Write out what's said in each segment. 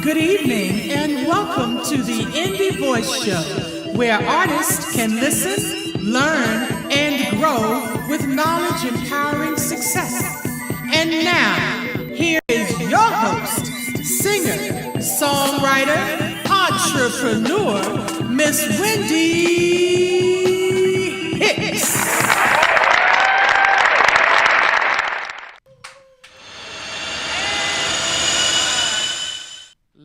Good evening and welcome to the Indie Voice Show, where artists can listen, learn, and grow with knowledge empowering success. And now, here is your host, singer, songwriter, entrepreneur, Miss Wendy Hicks.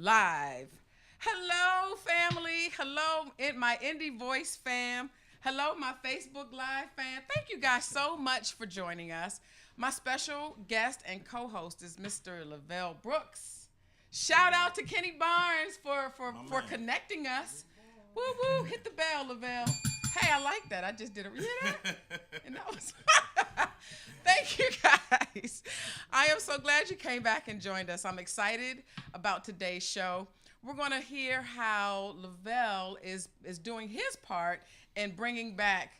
Live. Hello, family. Hello, my Indie Voice fam. Hello, my Facebook Live fam. Thank you guys so much for joining us. My special guest and co-host is Mr. Lavelle Brooks. Shout out to Kenny Barnes for connecting us. Woo woo, hit the bell, Lavelle. Hey, I like that. I just did it. You know? And that was Thank you guys. I am so glad you came back and joined us. I'm excited about today's show. We're going to hear how Lavelle is doing his part in bringing back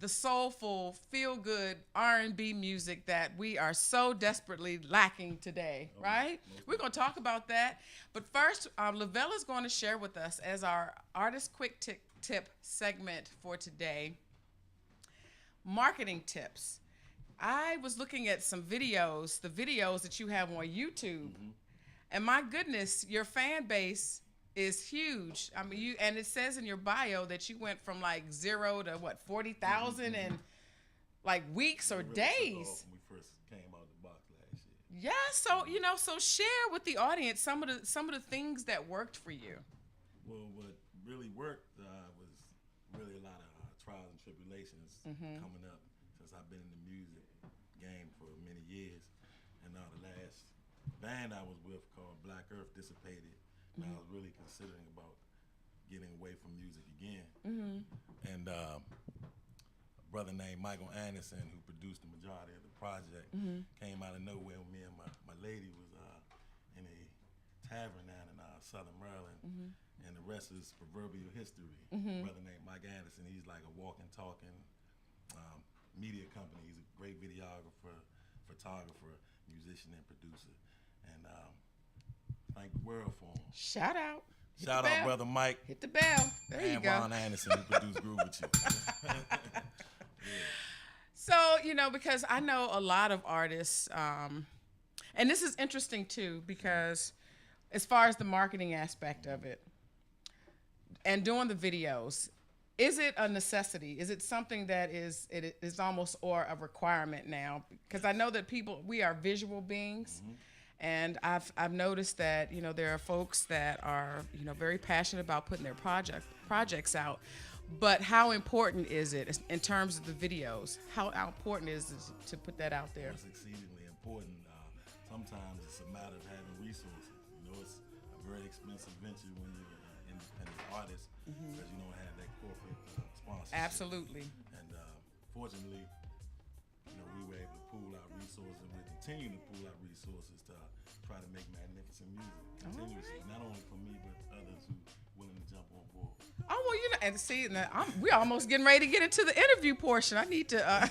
the soulful, feel-good R&B music that we are so desperately lacking today, right? We're going to talk about that. But first, Lavelle is going to share with us as our Artist Quick Tip segment for today, marketing tips. I was looking at some videos, the videos that you have on YouTube, and my goodness, your fan base is huge. I mean, and it says in your bio that you went from like 0 to 40,000 in like weeks or days. When we first came out of the box last year. Yeah, so so share with the audience some of the things that worked for you. Well, what really worked was really a lot of trials and tribulations coming up since I've been in the music game for many years, and now the last band I was with called Black Earth dissipated. Now I was really considering about getting away from music again. And a brother named Michael Anderson, who produced the majority of the project, came out of nowhere when me and my lady was in a tavern down in Southern Maryland, and the rest is proverbial history. A brother named Mike Anderson, he's like a walking, talking media company. He's a great videographer, photographer, musician, and producer. And thank the world for him. Shout out. Shout out, brother Mike. Hit the bell. There you go. And Ron Anderson, who produced Groove With You. So, because I know a lot of artists, and this is interesting too, because as far as the marketing aspect of it and doing the videos, is it a necessity? Is it something that is almost or a requirement now? Because I know that we are visual beings. And I've noticed that, there are folks that are, very passionate about putting their projects out. But how important is it in terms of the videos? How important is it to put that out there? It's exceedingly important. Sometimes it's a matter of having resources. It's a very expensive venture when you're an independent artist because you don't have that corporate sponsorship. Absolutely. And fortunately, we were able to pool our resources, and we continue to pool our resources to try to make magnificent music continuously, not only for me but others who are willing to jump on board. Oh well, and see, we're almost getting ready to get into the interview portion. I need to,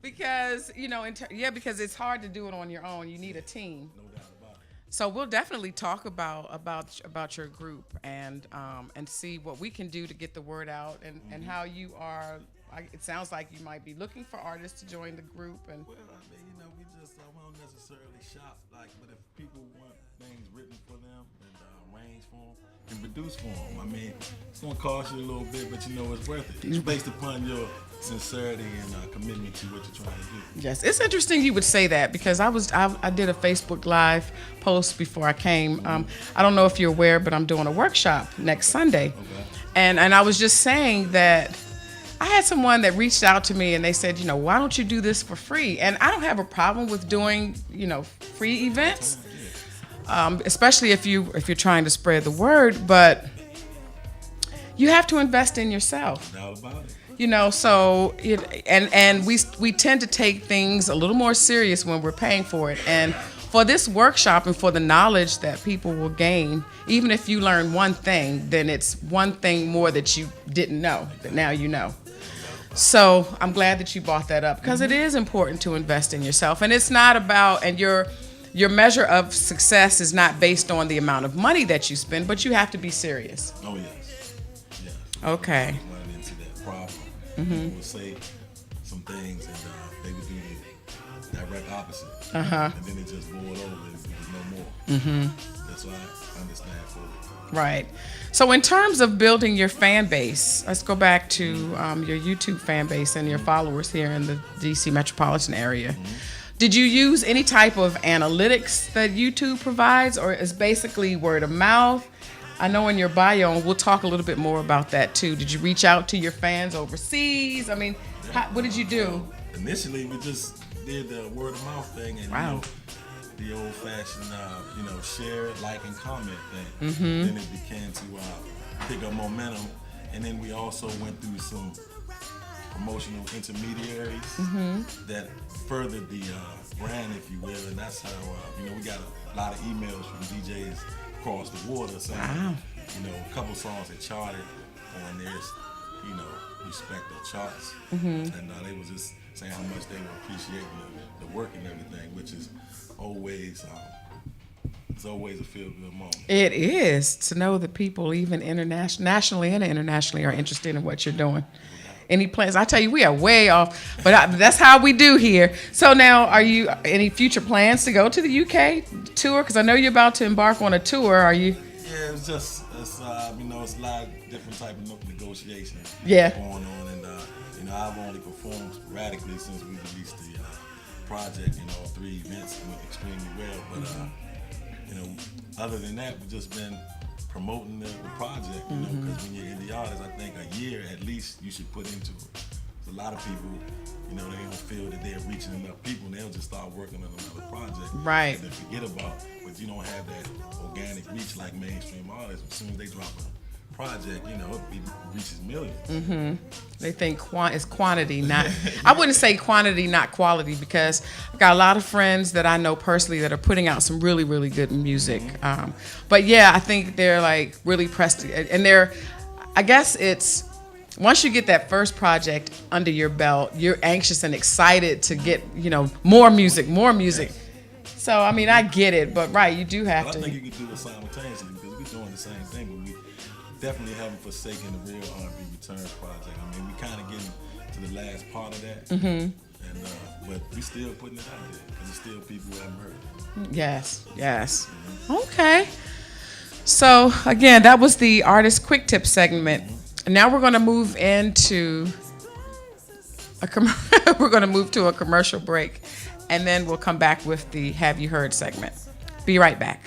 because because it's hard to do it on your own. You need a team. No doubt about it. So we'll definitely talk about your group and see what we can do to get the word out and how you are. It sounds like you might be looking for artists to join the group. And well, I mean, we just won't necessarily shop but if people want things written for them and arranged for them and produced for them, I mean, it's gonna cost you a little bit, but it's worth it. It's based upon your sincerity and commitment to what you're trying to do. Yes, it's interesting you would say that because I did a Facebook Live post before I came. I don't know if you're aware, but I'm doing a workshop next Sunday, and I was just saying that. I had someone that reached out to me and they said, why don't you do this for free? And I don't have a problem with doing, free events, especially if you're trying to spread the word. But you have to invest in yourself. No doubt about it. And we tend to take things a little more serious when we're paying for it. And for this workshop and for the knowledge that people will gain, even if you learn one thing, then it's one thing more that you didn't know that now you know. So I'm glad that you brought that up because it is important to invest in yourself. And it's not about, and your measure of success is not based on the amount of money that you spend, but you have to be serious. Oh yes, yes. Okay. Running into that problem. People would say some things and they would do the direct opposite. And then it just boiled over and there was no more. That's why I understand fully. Right. So in terms of building your fan base, let's go back to your YouTube fan base and your followers here in the DC metropolitan area. Did you use any type of analytics that YouTube provides, or is basically word of mouth? I know in your bio, and we'll talk a little bit more about that too. Did you reach out to your fans overseas? I mean, what did you do? Initially, we just did the word of mouth thing and the old-fashioned, share, like, and comment thing. Then it began to pick up momentum, and then we also went through some promotional intermediaries that furthered the brand, if you will, and that's how we got a lot of emails from DJs across the water saying, a couple songs that charted on their, respective charts, and they was just saying how much they were appreciating the work and everything, which is always it's always a feel-good moment. It is, to know that people even nationally and internationally are interested in what you're doing. Any plans? I tell you, we are way off, but that's how we do here. So now, are you any future plans to go to the UK tour? Because I know you're about to embark on a tour. Are you? Yeah, it's a lot of different type of negotiations going on, and I've only performed sporadically since we released the project. 3 events went extremely well, but other than that, we've just been promoting the project, because when you're indie artist, I think a year at least you should put into it. A lot of people, they don't feel that they're reaching enough people, and they'll just start working on another project. Right. And they forget about, but you don't have that organic reach like mainstream artists. As soon as they drop a project, it reaches millions. They think it's quantity, not. I wouldn't say quantity, not quality, because I've got a lot of friends that I know personally that are putting out some really, really good music. But yeah, I think they're like really pressed, and I guess it's, once you get that first project under your belt, you're anxious and excited to get, more music. So, I mean, I get it, but right, you do have to. I think you can do it simultaneously, because we're doing the same thing, but we definitely haven't forsaken the real R&B Returns project. I mean, we kind of getting to the last part of that, and but we still putting it out there, because there's still people who haven't heard it. Yes. Okay. So, again, that was the Artist Quick Tip segment. Now we're going to move into a commercial break, and then we'll come back with the Have You Heard segment. Be right back.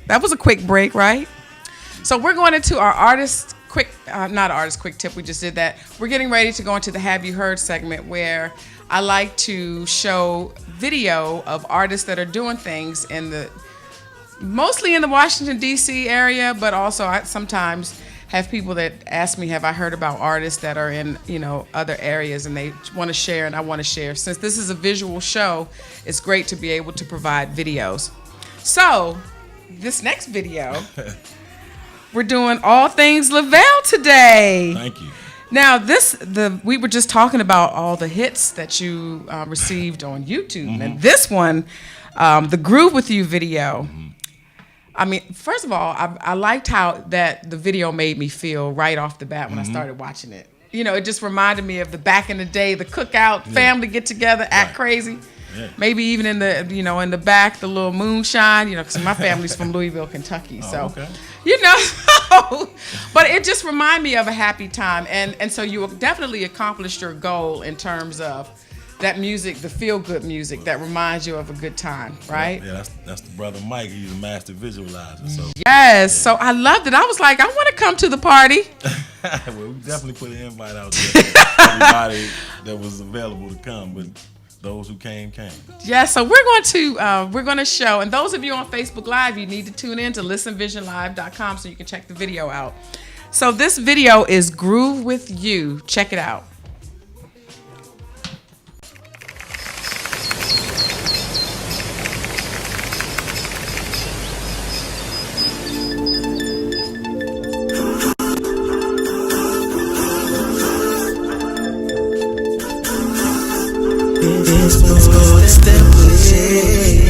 That was a quick break, right? So we're going into our not artist quick tip. We just did that. We're getting ready to go into the Have You Heard segment, where I like to show video of artists that are doing things mostly in the Washington, D.C. area, but also I sometimes have people that ask me, have I heard about artists that are in, other areas, and they want to share, and I want to share. Since this is a visual show, it's great to be able to provide videos. So, this next video, we're doing all things Lavelle today. Thank you. Now, we were just talking about all the hits that you received on YouTube, and this one, the Groove With You video. I mean, first of all, I liked how that the video made me feel right off the bat when I started watching it. It just reminded me of the back in the day, the cookout, family get together, act crazy. Yeah. Maybe even in the, in the back, the little moonshine, because my family's from Louisville, Kentucky. So, but it just reminded me of a happy time. And so you definitely accomplished your goal in terms of that music, the feel-good music that reminds you of a good time, right? Yeah, that's the brother Mike. He's a master visualizer. So Yes, yeah. So I loved it. I was like, I want to come to the party. Well, we definitely put an invite out there for everybody that was available to come, but those who came. Yeah, so we're going to show, and those of you on Facebook Live, you need to tune in to listenvisionlive.com so you can check the video out. So this video is Groove With You. Check it out. This one's for the steppers, yeah.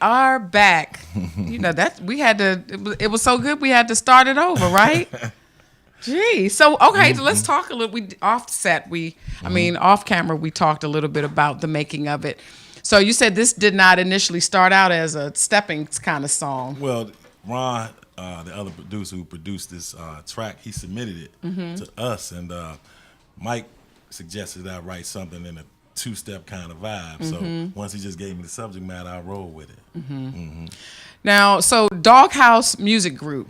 are back. You know that we had to. It was so good we had to start it over, right? Gee. So okay, so let's talk a little. We offset. I mean, off camera, we talked a little bit about the making of it. So you said this did not initially start out as a stepping kind of song. Well, Ron, the other producer who produced this track, he submitted it to us, and Mike suggested that I write something in a two-step kind of vibe. So once he just gave me the subject matter, I rolled with it. Now, so Doghouse Music Group.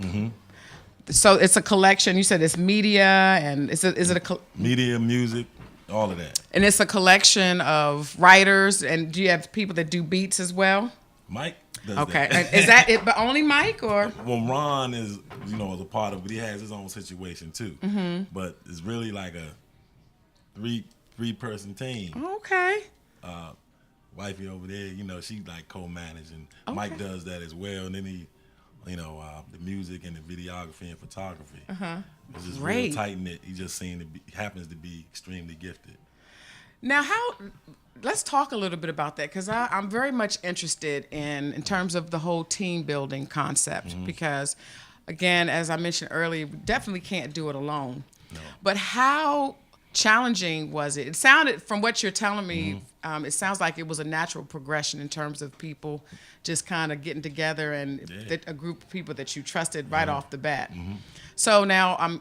So it's a collection. You said it's media, and is it a media, music, all of that. And it's a collection of writers. And do you have people that do beats as well? Mike does okay. that. Is that it? But only Mike, or? Well, Ron is is a part of it. He has his own situation too. But it's really like a three-person team. Okay. Wifey over there, she like co-managing. Okay. Mike does that as well, and then he. The music and the videography and photography. It's just real tight knit. He just happens to be extremely gifted. Now, let's talk a little bit about that, because I'm very much interested in terms of the whole team building concept, because, again, as I mentioned earlier, we definitely can't do it alone. No. But how challenging was it? It sounded, from what you're telling me, it sounds like it was a natural progression in terms of people just kind of getting together and a group of people that you trusted right off the bat. So now,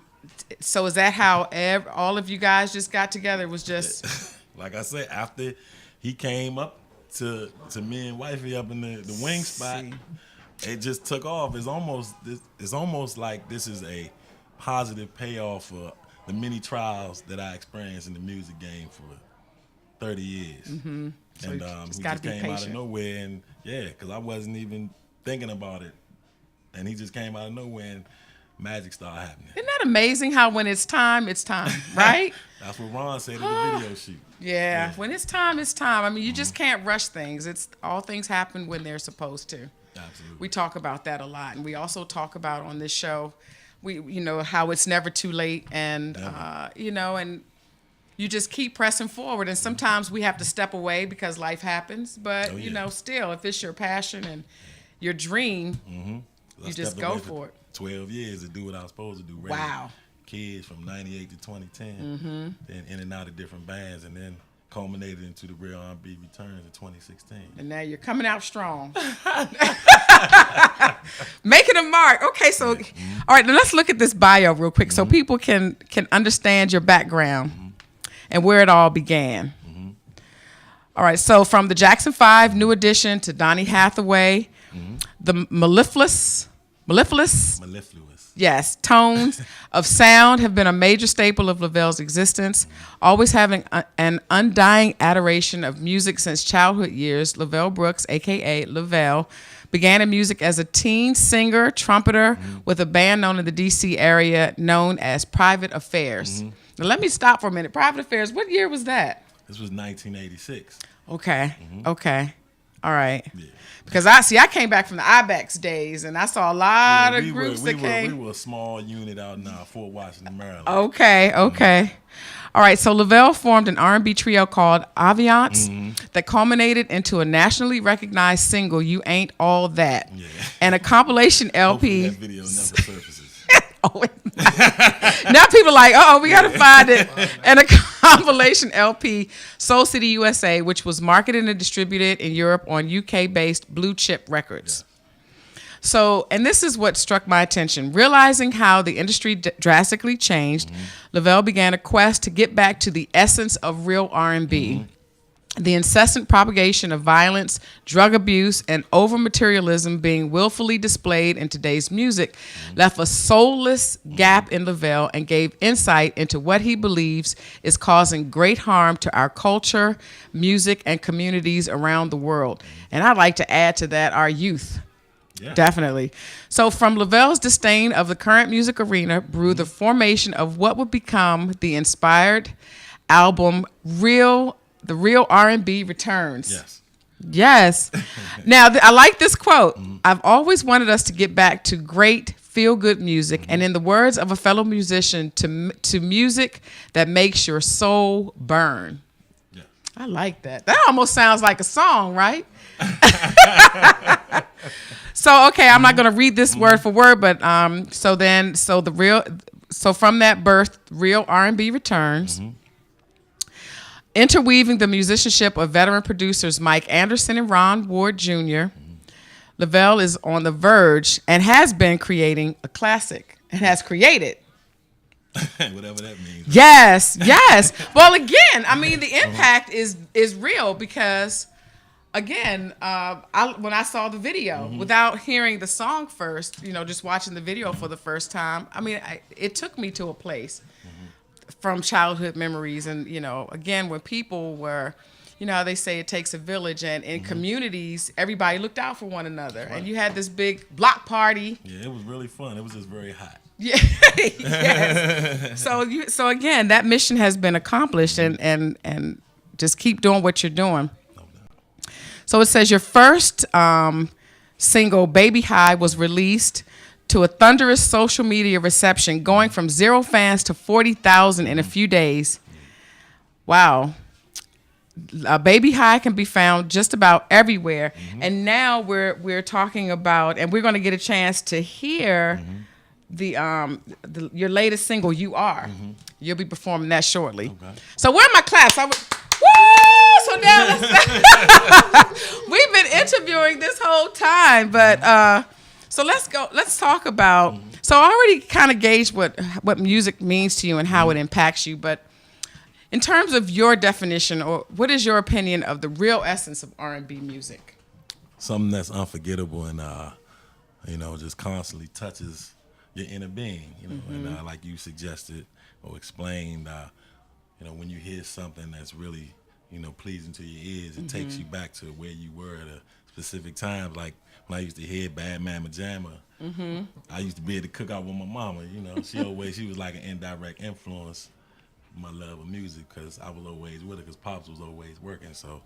so is that how all of you guys just got together? It was just like I said, after he came up to me and wifey up in the wing spot, it just took off. It's almost like this is a positive payoff for the many trials that I experienced in the music game for 30 years. So and he just came out of nowhere, and because I wasn't even thinking about it, and he just came out of nowhere, and magic started happening. Isn't that amazing how when it's time, right? That's what Ron said at the video shoot. Yeah, when it's time, it's time. I mean, you just can't rush things. All things happen when they're supposed to. Absolutely. We talk about that a lot, and we also talk about on this show, how it's never too late, and and you just keep pressing forward. And sometimes we have to step away because life happens. But still, if it's your passion and your dream, you just go for it. 12 years to do what I was supposed to do. Wow. Kids from 98 to 2010, then in and out of different bands, and then culminated into the Real R&B Returns in 2016. And now you're coming out strong. Making a mark. Okay, so, all right, now let's look at this bio real quick so people can understand your background and where it all began. All right, so from the Jackson 5, New Edition, to Donny Hathaway, the mellifluous, yes, tones of sound have been a major staple of Lavelle's existence. Always having an undying adoration of music since childhood years, Lavelle Brooks, a.k.a. Lavelle, began in music as a teen singer, trumpeter, with a band known in the D.C. area known as Private Affairs. Now, let me stop for a minute. Private Affairs, what year was that? This was 1986. Okay, okay. All right. Yeah. Because I came back from the IBEX days, and I saw a lot of groups that came. We were a small unit out in Fort Washington, Maryland. Okay. All right, so Lavelle formed an R&B trio called Aviance that culminated into a nationally recognized single, You Ain't All That, and a compilation LP. Hopefully that video never surfaces. Now people are like, we got to find it. And a compilation LP, Soul City USA, which was marketed and distributed in Europe on UK-based Blue Chip Records. So, and this is what struck my attention. Realizing how the industry drastically changed, Lavelle began a quest to get back to the essence of real R&B. The incessant propagation of violence, drug abuse, and over-materialism being willfully displayed in today's music left a soulless gap in Lavelle and gave insight into what he believes is causing great harm to our culture, music, and communities around the world. And I'd like to add to that our youth. Yeah. Definitely. So from Lavelle's disdain of the current music arena grew the formation of what would become the inspired album The Real R&B Returns. Yes. Now, I like this quote. I've always wanted us to get back to great feel-good music, and in the words of a fellow musician, to music that makes your soul burn. I like that. That almost sounds like a song, right? So, okay, I'm not going to read this word for word, but so from that birth, real R&B returns. Interweaving the musicianship of veteran producers Mike Anderson and Ron Ward Jr., Lavelle is on the verge and has been creating a classic and has created. Whatever that means. Yes. Well, again, I mean, the impact is real because, again, when I saw the video, without hearing the song first, just watching the video for the first time, I mean, it took me to a place from childhood memories. And, again, when people were, how they say it takes a village, and in communities, everybody looked out for one another. Right. And you had this big block party. Yeah, it was really fun. It was just very hot. Yeah. Yes. So again, that mission has been accomplished, and just keep doing what you're doing. No doubt. So it says your first single, Baby High, was released to a thunderous social media reception, going from 0 fans to 40,000 in a few days. Wow. Baby High can be found just about everywhere. And now we're talking about, and we're going to get a chance to hear your latest single, You Are. You'll be performing that shortly. Okay. So where my claps? Woo! So now we've been interviewing this whole time, but so let's go. Let's talk about. So I already kind of gauged what music means to you and how it impacts you, but in terms of your definition, or what is your opinion of the real essence of R&B music? Something that's unforgettable and just constantly touches your inner being, and like you suggested or explained, when you hear something that's really, pleasing to your ears, it takes you back to where you were at a specific time. Like when I used to hear Bad Mama Jamma, I used to be able to cook out with my mama. She was like an indirect influence on my love of music, because I was always with her, because Pops was always working. So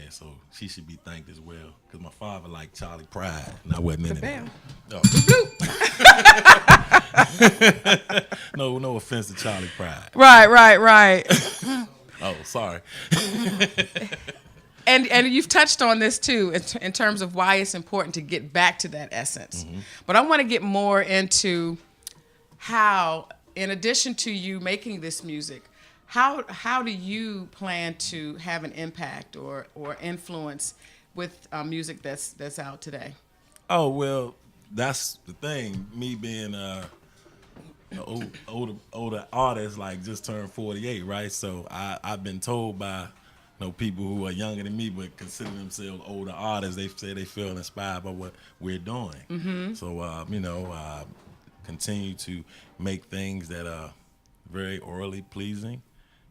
so she should be thanked as well, because my father liked Charlie Pride, and I wasn't in it. Oh. No offense to Charlie Pride. Right. Oh, sorry. And you've touched on this too, in terms of why it's important to get back to that essence. But I want to get more into how, in addition to you making this music, how do you plan to have an impact or influence with music that's out today? Oh, well, that's the thing. Me being older artist, like just turned 48, right? So I've been told by people who are younger than me but consider themselves older artists, they say they feel inspired by what we're doing. So continue to make things that are very orally pleasing,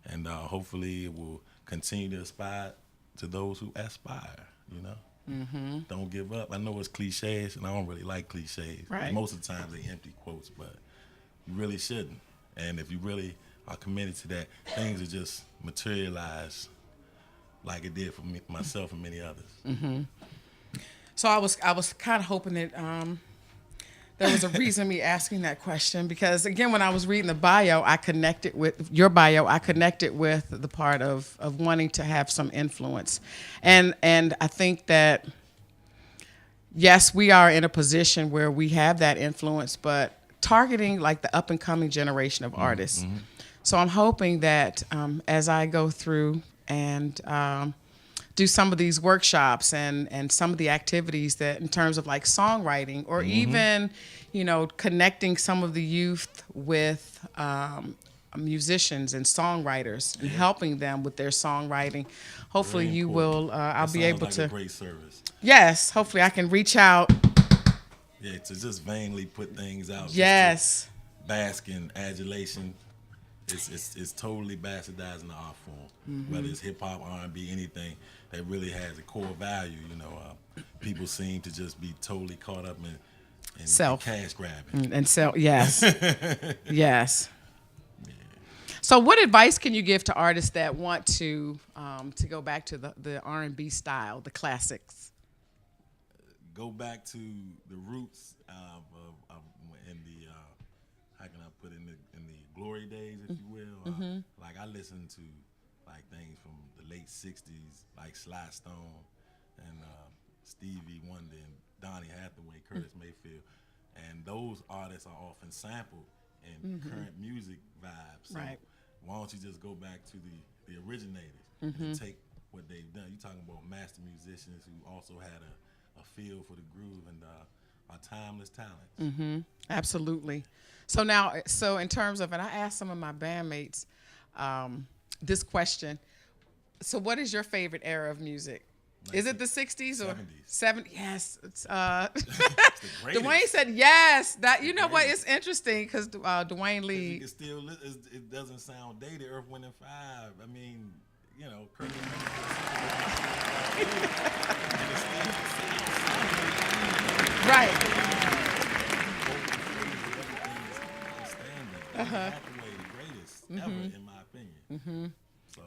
and hopefully it will continue to aspire to those who aspire. Don't give up. I know it's cliches, and I don't really like cliches. Right. Most of the time they're empty quotes, but you really shouldn't. And if you really are committed to that, things will just materialize like it did for me, myself and many others. So I was kind of hoping that there was a reason me asking that question, because again, when I was reading the bio, I connected with your bio. I connected with the part of wanting to have some influence, and I think that yes, we are in a position where we have that influence, but targeting like the up and coming generation of artists. So I'm hoping that as I go through and do some of these workshops and some of the activities that in terms of like songwriting, or even, connecting some of the youth with musicians and songwriters and helping them with their songwriting. Hopefully you will, I'll be able to. Like a great service. Yes, hopefully I can reach out. Yeah, to just vainly put things out. Yes. Bask in adulation. It's totally bastardizing the art form, whether it's hip hop, R&B, anything that really has a core value. People seem to just be totally caught up in self cash grabbing and self. Yes, yes. Yeah. So, what advice can you give to artists that want to go back to the R&B style, the classics? Go back to the roots of in the how can I put it, in the glory days, if you will. Like I listen to like things from the late '60s, like Sly Stone and Stevie Wonder and Donny Hathaway, Curtis Mayfield, and those artists are often sampled in current music vibes. So Right. why don't you just go back to the originators and take what they've done? You're talking about master musicians who also had a feel for the groove and are timeless talents. Absolutely. So now, so in terms of, and I asked some of my bandmates this question. So what is your favorite era of music? Is it the 60s or 70s? Yes. It's, Dwayne said yes. That, you know what? It's interesting because Dwayne Lee. You can still, it doesn't sound dated. Earth, Wind, and Fire. I mean, you know, Kurt. Right. Hathaway, the greatest ever, in my opinion. So,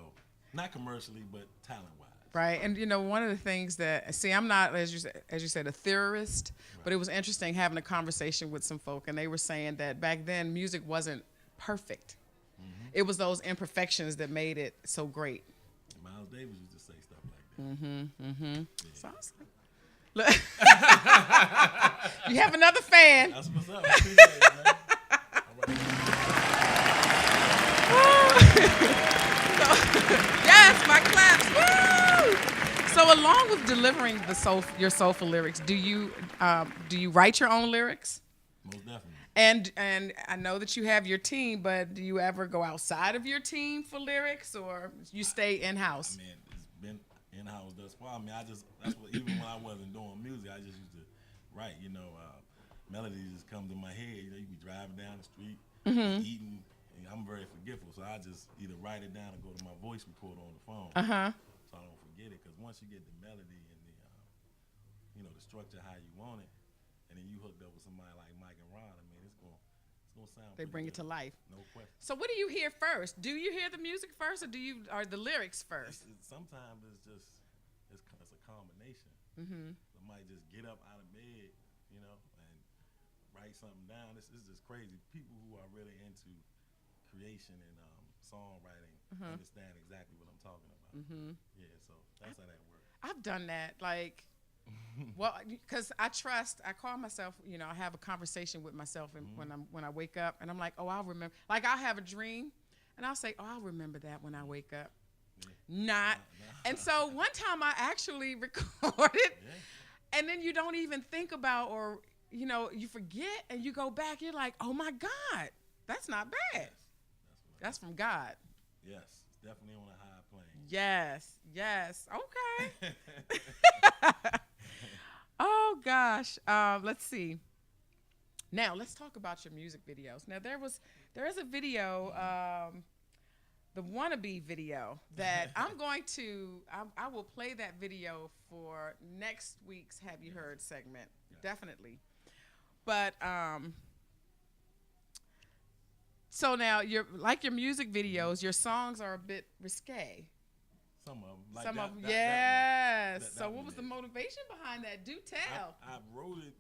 not commercially, but talent-wise. Right, and you know, one of the things that, see, I'm not, as you said, a theorist, but it was interesting having a conversation with some folk, and they were saying that back then music wasn't perfect. It was those imperfections that made it so great. Miles Davis used to say stuff like that. Yeah. Sounds like, look, you have another fan. That's what's up. I appreciate it, man. Yes, my claps. Woo! So, along with delivering your soulful lyrics, do you write your own lyrics? Most definitely. And I know that you have your team, but do you ever go outside of your team for lyrics, or you stay in house? I mean, it's been in house thus far. I mean, that's what, even when I wasn't doing music, I just used to write. You know, melodies just come to my head. You know, you be driving down the street, eating. I'm very forgetful, so I just either write it down or go to my voice recorder on the phone, so I don't forget it. Because once you get the melody and the structure how you want it, and then you hooked up with somebody like Mike and Ron, I mean, it's gonna sound. They bring it to life. No question. So, what do you hear first? Do you hear the music first, or the lyrics first? Sometimes it's a combination. I might just get up out of bed, and write something down. This is just crazy. People who are really into creation and songwriting understand exactly what I'm talking about. Yeah, so that's how that works. I've done that, like, well, because I call myself, I have a conversation with myself when I wake up, and I'm like, oh, I'll remember. Like, I'll have a dream, and I'll say, oh, I'll remember that when I wake up. Not. And so one time I actually recorded, and then you don't even think about, or, you forget, and you go back, you're like, oh, my God, that's not bad. That's from God. Yes, it's definitely on a high plane. Yes. Okay. Oh gosh. Let's see. Now let's talk about your music videos. Now there is a video, the Wannabe video that I will play that video for next week's Have You Heard segment. Definitely. But so now, your music videos, your songs are a bit risque. Some of them. Like Some that, of them, that, yes. that So one what was the is. motivation behind that? Do tell. I wrote it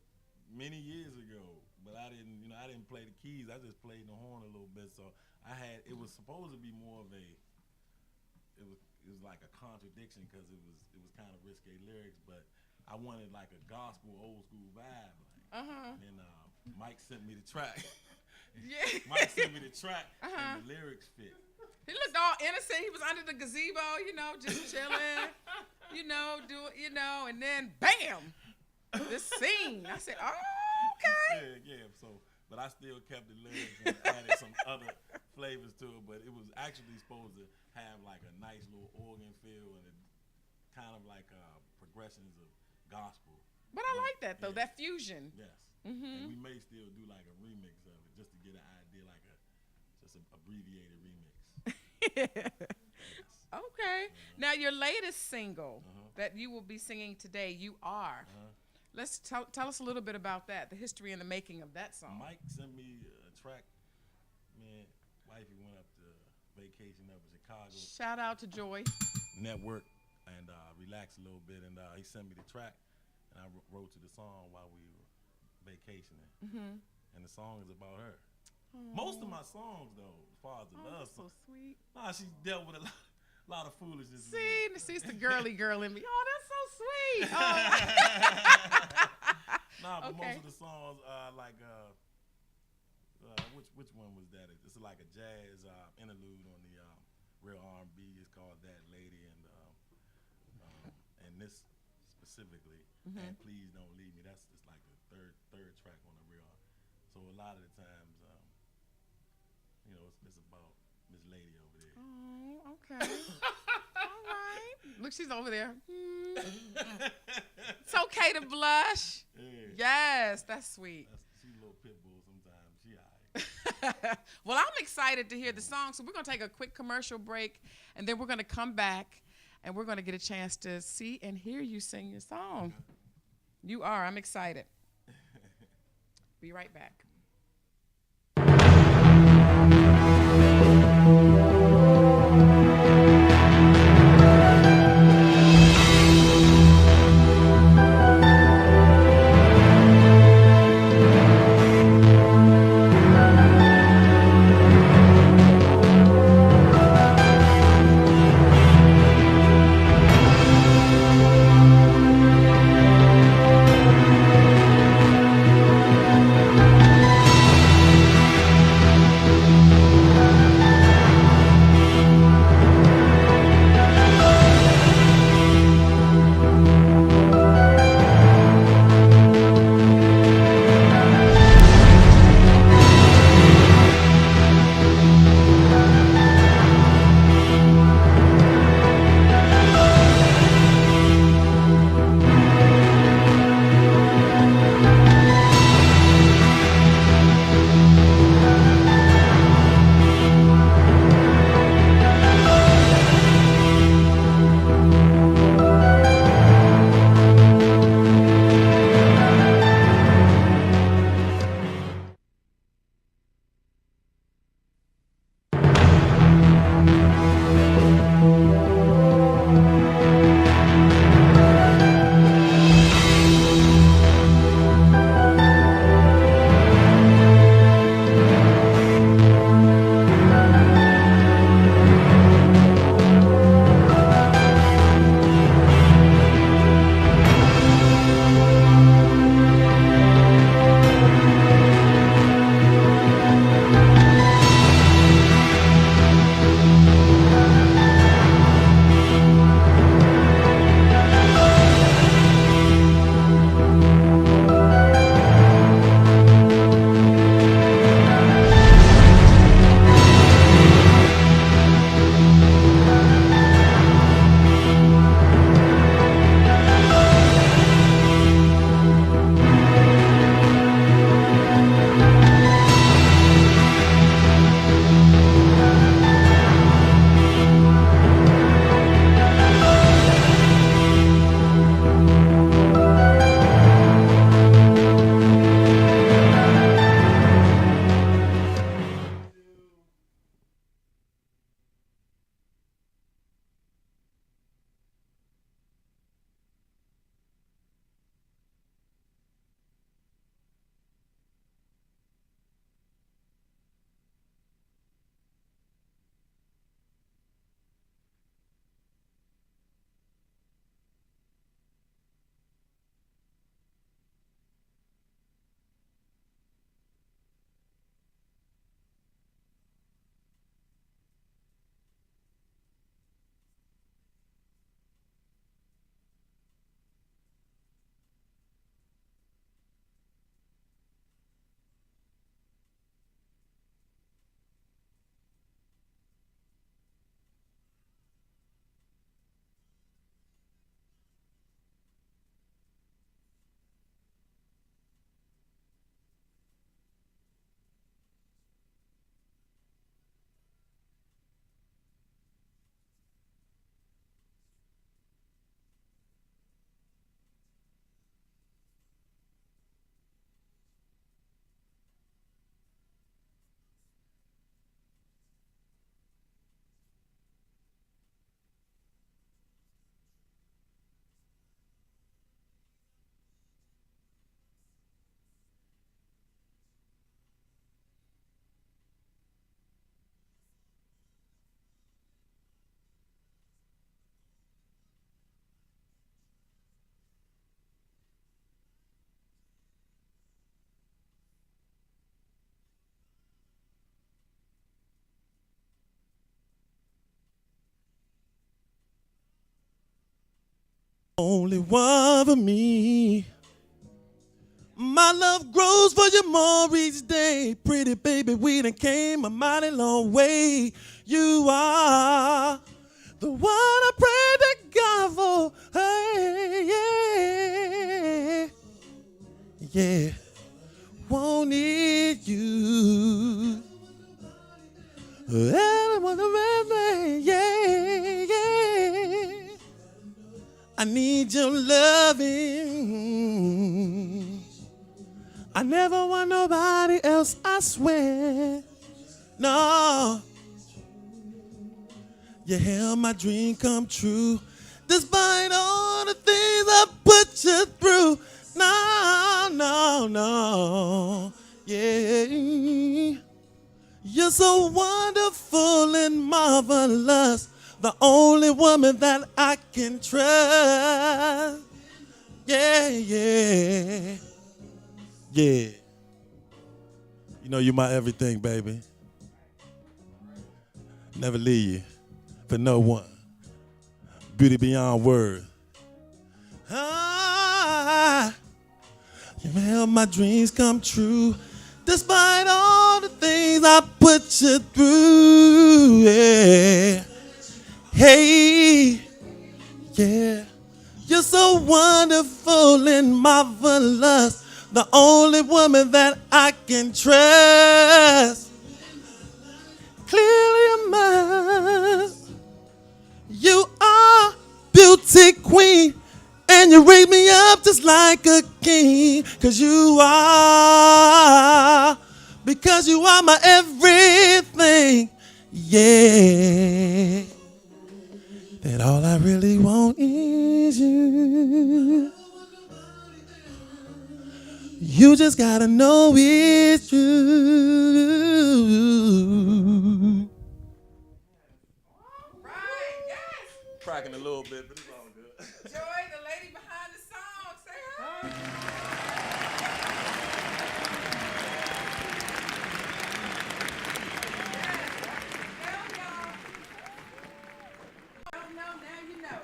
many years ago, but I didn't play the keys. I just played the horn a little bit. So it was supposed to be more of it was like a contradiction because it was kind of risque lyrics, but I wanted like a gospel old school vibe. And Mike sent me the track. Yeah. Mike sent me the track and the lyrics fit. He looked all innocent. He was under the gazebo, just chilling, and then bam, this scene. I said, oh, okay. Yeah. So, but I still kept the lyrics and added some other flavors to it. But it was actually supposed to have like a nice little organ feel and kind of like progressions of gospel. But I like that though, that fusion. Yes. And we may still do like a remix of it just to get an idea, like just an abbreviated remix. Okay. Now your latest single that you will be singing today, You Are. Let's tell us a little bit about that, the history and the making of that song. Mike sent me a track. Man, wifey went up to vacation up in Chicago. Shout out to Joy. Network and relax a little bit, and he sent me the track, and I wrote to the song while we were vacationing. And the song is about her. Most of my songs, though, as far as the love that's so song, sweet. she dealt with a lot of foolishness. See, it's the girly girl in me. Oh, that's so sweet. Oh. Nah, but Okay. most of the songs like which one was that? It's like a jazz interlude on the real R&B. It's called That Lady, and this specifically, and Please Don't Leave Me. That's just like the third track on the real. So a lot of the times, it's about Miss Lady over there. Oh, okay. All right. Look, she's over there. It's okay to blush. Yeah. Yes, that's sweet. She's a little pit bull sometimes. She all right. Well, I'm excited to hear the song, so we're going to take a quick commercial break, and then we're going to come back, and we're going to get a chance to see and hear you sing your song. You are. I'm excited. Be right back. Only one for me. My love grows for you more each day. Pretty baby, we done came a mighty long way. You are the one I pray to God for. Hey, yeah, yeah. Won't need you. Everyone around me, yeah, yeah. I need your loving. I never want nobody else, I swear. No. You help my dream come true. Despite all the things I put you through. No, no, no. Yeah. You're so wonderful and marvelous. The only woman that I can trust. Yeah, yeah. Yeah. You know you're my everything, baby. Never leave you for no one. Beauty beyond words. Ah, you help my dreams come true. Despite all the things I put you through. Yeah. Hey, yeah. You're so wonderful and marvelous. The only woman that I can trust. Clearly a must. You are beauty queen. And you raise me up just like a king. Because you are my everything. Yeah. That all I really want is you. You just gotta know it's true. Right, yes. Cracking a little bit, but it's all good. Joy, the lady behind the song, say hi. Don't know, now you know.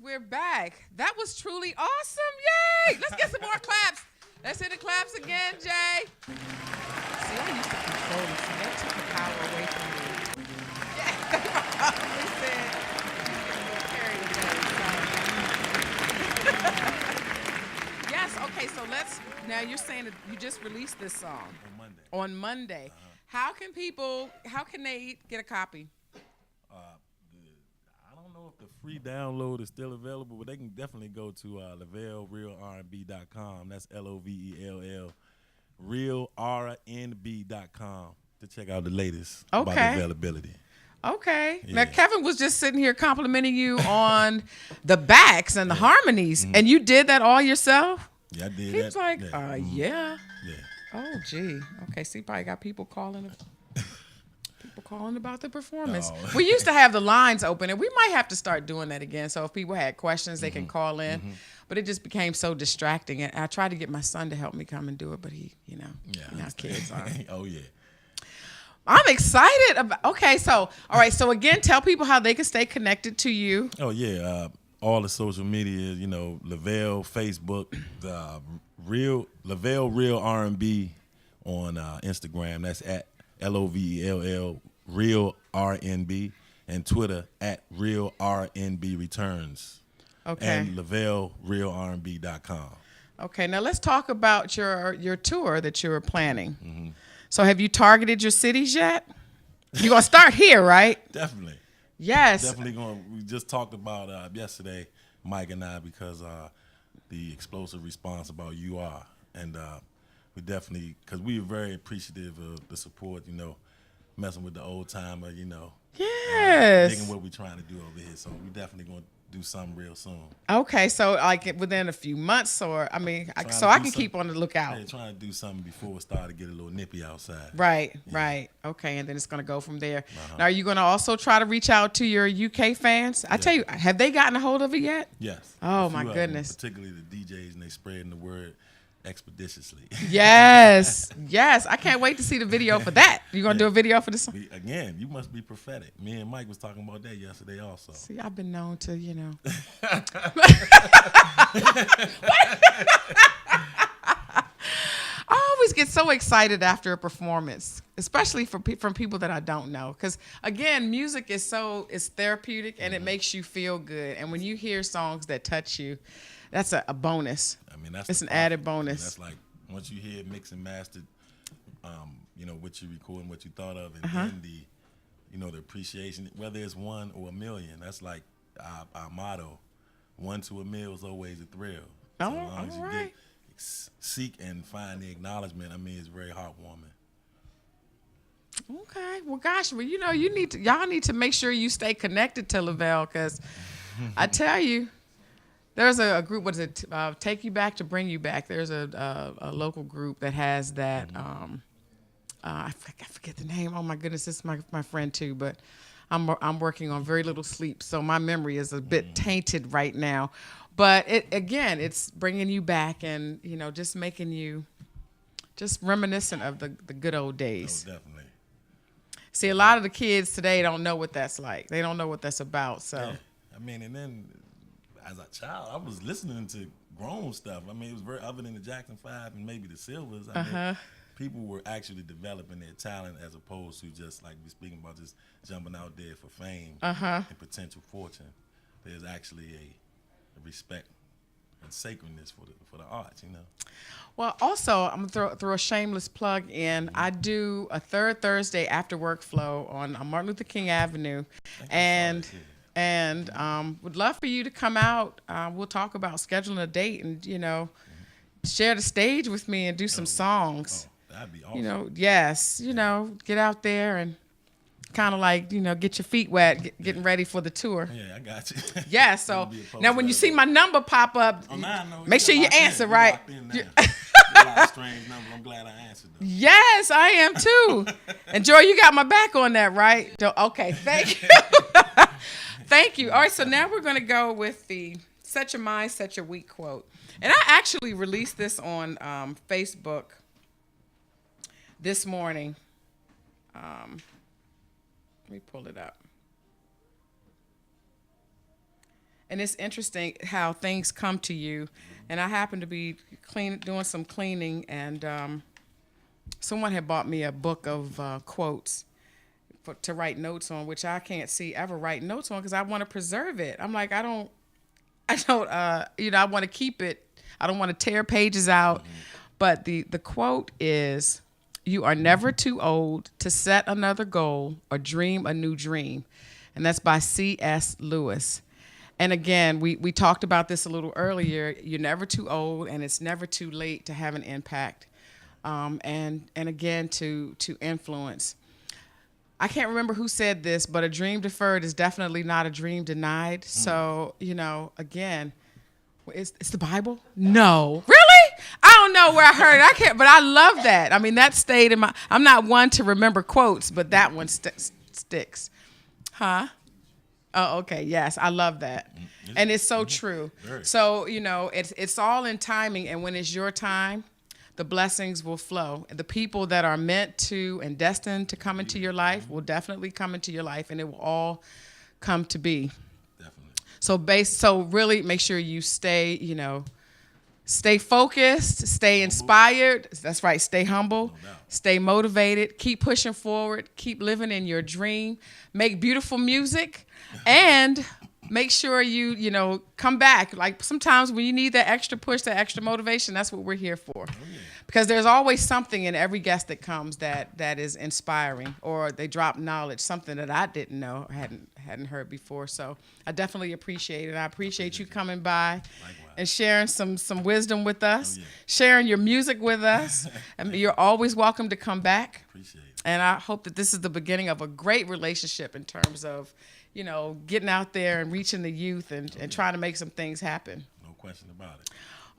We're back. That was truly awesome. Yay! Let's get some more claps. Let's hit the claps again, Jay. See, I used to control it. See, that took the power away from me. Yeah, they probably said, she's getting a little carried away. Yes, okay, so now you're saying that you just released this song. On Monday. How can they get a copy? I don't know if the free download is still available, but they can definitely go to LavelRealRnB.com. That's LOVELL, RealRnB.com to check out the latest about the availability. Okay. Yeah. Now, Kevin was just sitting here complimenting you on the backs and the harmonies, and you did that all yourself? Yeah, I did. He was like, yeah. Yeah. Yeah. Oh, gee. Okay, so you probably got people calling about the performance. Oh. We used to have the lines open, and we might have to start doing that again. So if people had questions, they can call in. But it just became so distracting. And I tried to get my son to help me come and do it, but he, you know how kids are. Oh, yeah. I'm excited about. Okay, so all right. So again, tell people how they can stay connected to you. Oh yeah, all the social media, Lavelle, Facebook, the Lavelle Real R&B on Instagram. That's at LOVELL Real RNB, and Twitter at Real RNB Returns. Okay. And LavelleRealRNB.com. Okay. Now let's talk about your tour that you were planning. Mm-hmm. So have you targeted your cities yet? You're gonna start here, right? Definitely. Yes. Definitely going. We just talked about yesterday, Mike and I, because the explosive response about you are, and we definitely, because we were very appreciative of the support. Messing with the old timer. Yes. Digging what we're trying to do over here. So we definitely going to do something real soon. Okay, so like within a few months, or I can keep on the lookout. Yeah, trying to do something before it started to get a little nippy outside. Right, yeah. Right. Okay, and then it's going to go from there. Now, are you going to also try to reach out to your UK fans? I tell you, have they gotten a hold of it yet? Yes. Oh my goodness. Particularly the DJs, and they spreading the word expeditiously. Yes, yes. I can't wait to see the video for that. You gonna do a video for this? Again, you must be prophetic. Me and Mike was talking about that yesterday also. See, I've been known to, I always get so excited after a performance, especially from people that I don't know. Because again, music is therapeutic, and it makes you feel good. And when you hear songs that touch you, that's a bonus. It's an added bonus. That's like once you hear mixed and mastered, what you record and what you thought of, and then the appreciation, whether it's 1 or 1 million. That's like our motto: 1 to 1 million is always a thrill. So as long as you seek and find the acknowledgement, it's very heartwarming. Okay, well, gosh, y'all need to make sure you stay connected to Lavelle, because I tell you. There's a group, what is it, Take You Back to Bring You Back. There's a local group that has that. I forget the name. Oh, my goodness, this is my friend, too. But I'm working on very little sleep, so my memory is a bit tainted right now. But, it's bringing you back and, just making you just reminiscent of the good old days. Oh, definitely. See, a lot of the kids today don't know what that's like. They don't know what that's about. So, yeah. And then as a child, I was listening to grown stuff. It was very, other than the Jackson 5 and maybe the Silvers. People were actually developing their talent as opposed to just like we're speaking about, just jumping out there for fame and potential fortune. There's actually a respect and sacredness for the arts, Well, also, I'm going to throw a shameless plug in. I do a third Thursday after work flow on Martin Luther King Avenue. And would love for you to come out. We'll talk about scheduling a date and, share the stage with me and do some songs. Oh, that'd be awesome. Yes, get out there and kind of like, get your feet wet, getting ready for the tour. Yeah, I got you. Yeah, so now when you see my number pop up, make sure you answer, right? A lot of strange numbers. I'm glad I answered them. Yes, I am too. And Joy, you got my back on that, right? Okay, thank you. Thank you. All right, so now we're going to go with the Set Your Mind, Set Your Week quote. And I actually released this on Facebook this morning. Let me pull it up. And it's interesting how things come to you. And I happened to be doing some cleaning, and someone had bought me a book of quotes to write notes on, which I can't ever write notes on because I want to preserve it. I'm like, I don't, I want to keep it. I don't want to tear pages out. But the quote is, "You are never too old to set another goal or dream a new dream." And that's by C.S. Lewis. And again, we talked about this a little earlier. You're never too old, and it's never too late to have an impact, and again to influence. I can't remember who said this, but a dream deferred is definitely not a dream denied. So again, it's the Bible. No, really, I don't know where I heard it. I can't, but I love that. That stayed in my. I'm not one to remember quotes, but that one sticks, huh? Oh, okay. Yes, I love that. And it's so true. So, it's all in timing. And when it's your time, the blessings will flow. The people that are meant to and destined to come into your life will definitely come into your life, and it will all come to be. Definitely. So really make sure you stay, stay focused, stay inspired. That's right. Stay humble, stay motivated, keep pushing forward, keep living in your dream, make beautiful music, and make sure you come back. Like sometimes when you need that extra push, that extra motivation, that's what we're here for. Because there's always something in every guest that comes that is inspiring, or they drop knowledge, something that I didn't know, hadn't heard before. So I definitely appreciate it. I appreciate you coming by and sharing some wisdom with us, sharing your music with us. And you're always welcome to come back. Appreciate it. And I hope that this is the beginning of a great relationship in terms of, getting out there and reaching the youth and trying to make some things happen. No question about it.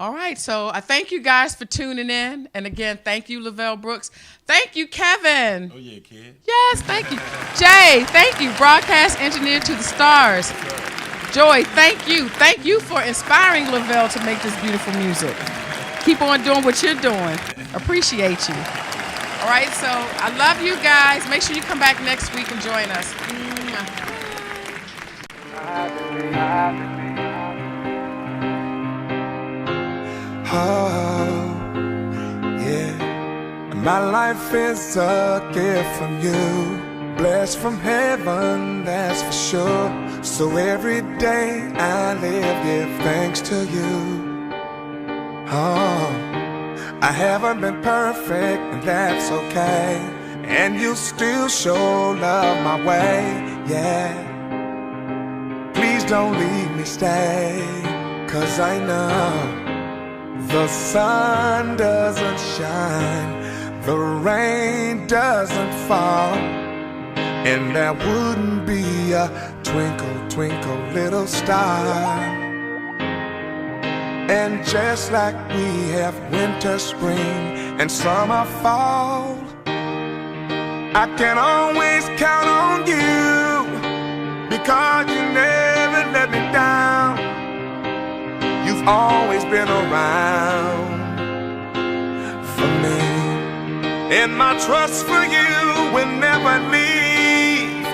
All right, so I thank you guys for tuning in. And again, thank you, Lavelle Brooks. Thank you, Kevin. Oh, yeah, kid. Yes, thank you. Jay, thank you, broadcast engineer to the stars. Joy, thank you. Thank you for inspiring Lavelle to make this beautiful music. Keep on doing what you're doing. Appreciate you. All right, so I love you guys. Make sure you come back next week and join us. Oh, yeah. My life is a gift from you, blessed from heaven, that's for sure. So every day I live, give thanks to you. Oh, I haven't been perfect, and that's okay. And you still show love my way, yeah. Please don't leave me, stay, 'cause I know the sun doesn't shine, the rain doesn't fall, and there wouldn't be a twinkle, twinkle little star. And just like we have winter, spring, and summer, fall, I can always count on you, because you never let me down. You've always been around for me, and my trust for you will never leave.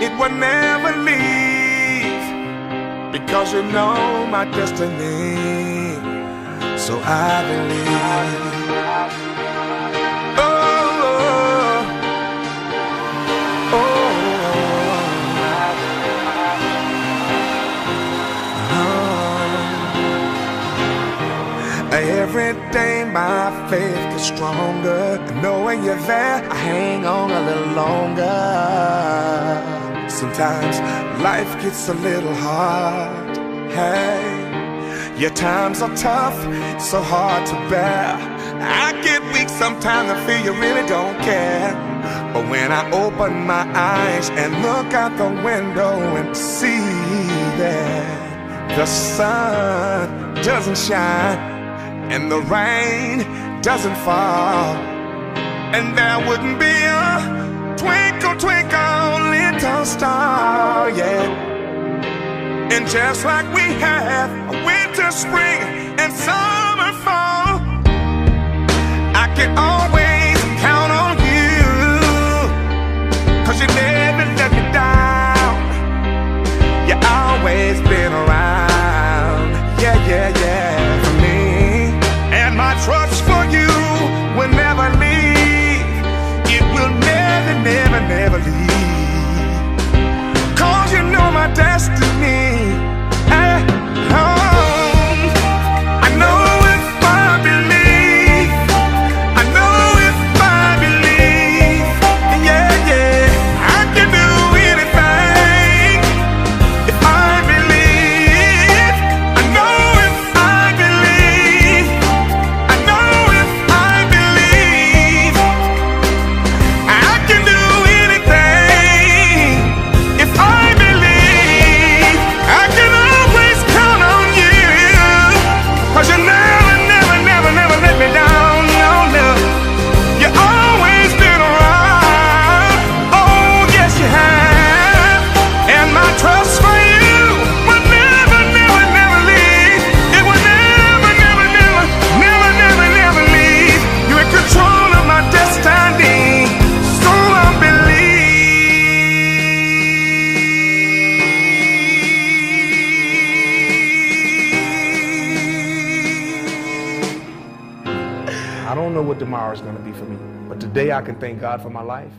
It will never leave, because you know my destiny. So I believe. Every day my faith gets stronger, and knowing you're there, I hang on a little longer. Sometimes life gets a little hard, hey. Your times are tough, so hard to bear. I get weak sometimes and feel you really don't care. But when I open my eyes and look out the window and see that the sun doesn't shine and the rain doesn't fall, and there wouldn't be a twinkle, twinkle little star, yeah. And just like we have a winter, spring, and summer, fall, I can always count on you, 'cause you never let me down. You always been around, yeah, yeah, yeah. My trust for you will never leave. It will never, never, never leave. 'Cause you know my destiny. I know if I believe, I know if I can thank God for my life